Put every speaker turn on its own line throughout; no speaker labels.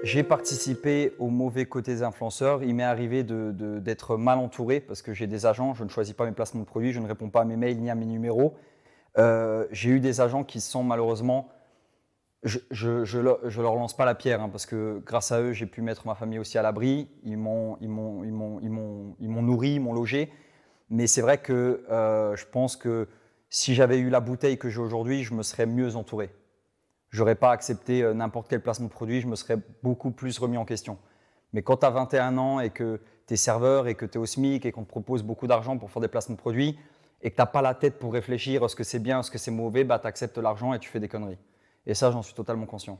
J'ai participé au mauvais côté des influenceurs. Il m'est arrivé d'être mal entouré parce que j'ai des agents, je ne choisis pas mes placements de produits, je ne réponds pas à mes mails ni à mes numéros. J'ai eu des agents qui sont malheureusement, je leur lance pas la pierre, hein, parce que grâce à eux, j'ai pu mettre ma famille aussi à l'abri. Ils m'ont nourri, ils m'ont logé. Mais c'est vrai que je pense que si j'avais eu la bouteille que j'ai aujourd'hui, je me serais mieux entouré. J'aurais pas accepté n'importe quel placement de produit, je me serais beaucoup plus remis en question. Mais quand tu as 21 ans et que tu es serveur et que tu es au SMIC et qu'on te propose beaucoup d'argent pour faire des placements de produits et que tu n'as pas la tête pour réfléchir à ce que c'est bien, à ce que c'est mauvais, bah, tu acceptes l'argent et tu fais des conneries. Et ça, j'en suis totalement conscient.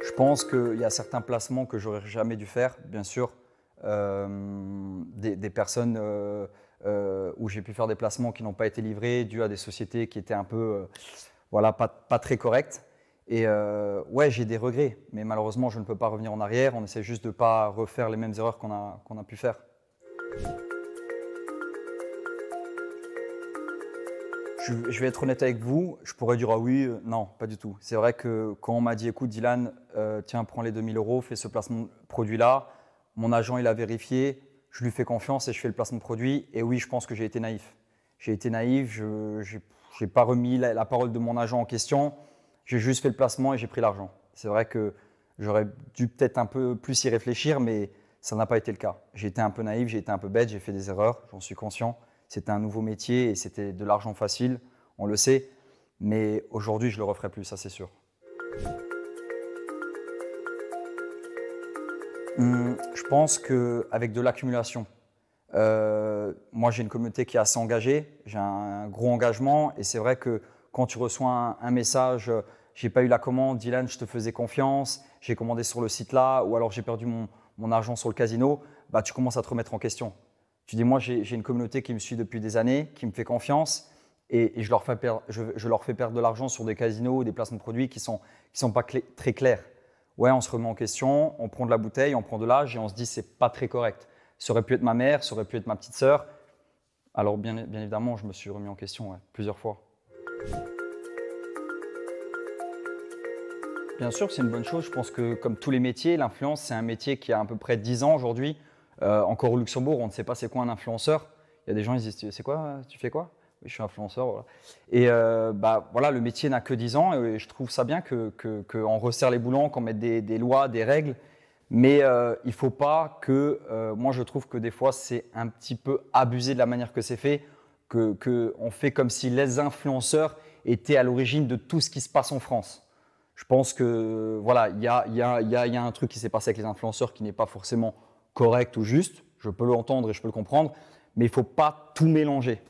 Je pense qu'il y a certains placements que j'aurais jamais dû faire, bien sûr. Des personnes où j'ai pu faire des placements qui n'ont pas été livrés dû à des sociétés qui étaient un peu voilà, pas très correctes. Et ouais, j'ai des regrets, mais malheureusement, je ne peux pas revenir en arrière. On essaie juste de ne pas refaire les mêmes erreurs qu'on a pu faire. Je vais être honnête avec vous, je pourrais dire ah oui, non, pas du tout. C'est vrai que quand on m'a dit écoute Dylan, tiens, prends les 2000 euros, fais ce placement de produit-là, mon agent il a vérifié, je lui fais confiance et je fais le placement de produit. Et oui, je pense que j'ai été naïf. J'ai été naïf, je n'ai pas remis la parole de mon agent en question, j'ai juste fait le placement et j'ai pris l'argent. C'est vrai que j'aurais dû peut-être un peu plus y réfléchir, mais ça n'a pas été le cas. J'ai été un peu naïf, j'ai été un peu bête, j'ai fait des erreurs, j'en suis conscient. C'était un nouveau métier et c'était de l'argent facile, on le sait. Mais aujourd'hui, je ne le referai plus, ça c'est sûr. Je pense qu'avec de l'accumulation, moi j'ai une communauté qui est assez engagée, j'ai un gros engagement et c'est vrai que quand tu reçois un message, j'ai pas eu la commande, Dylan, je te faisais confiance, j'ai commandé sur le site là, ou alors j'ai perdu mon argent sur le casino, bah, tu commences à te remettre en question. Tu dis, moi j'ai une communauté qui me suit depuis des années, qui me fait confiance et je leur fais perdre de l'argent sur des casinos ou des placements de produits qui sont pas très clairs. Ouais, on se remet en question, on prend de la bouteille, on prend de l'âge et on se dit c'est pas très correct. Ça aurait pu être ma mère, ça aurait pu être ma petite sœur. Alors bien évidemment, je me suis remis en question, ouais, plusieurs fois. Bien sûr que c'est une bonne chose. Je pense que comme tous les métiers, l'influence, c'est un métier qui a à peu près 10 ans aujourd'hui. Encore au Luxembourg, on ne sait pas c'est quoi un influenceur. Il y a des gens qui disent c'est quoi, tu fais quoi? Oui, je suis influenceur. Voilà. Et bah, voilà, le métier n'a que 10 ans et je trouve ça bien qu'on resserre les boulons, qu'on mette des lois, des règles. Mais il ne faut pas que, moi je trouve que des fois c'est un petit peu abusé de la manière que c'est fait, qu'on fait comme si les influenceurs étaient à l'origine de tout ce qui se passe en France. Je pense que voilà, il y a un truc qui s'est passé avec les influenceurs qui n'est pas forcément correct ou juste. Je peux l'entendre et je peux le comprendre, mais il ne faut pas tout mélanger.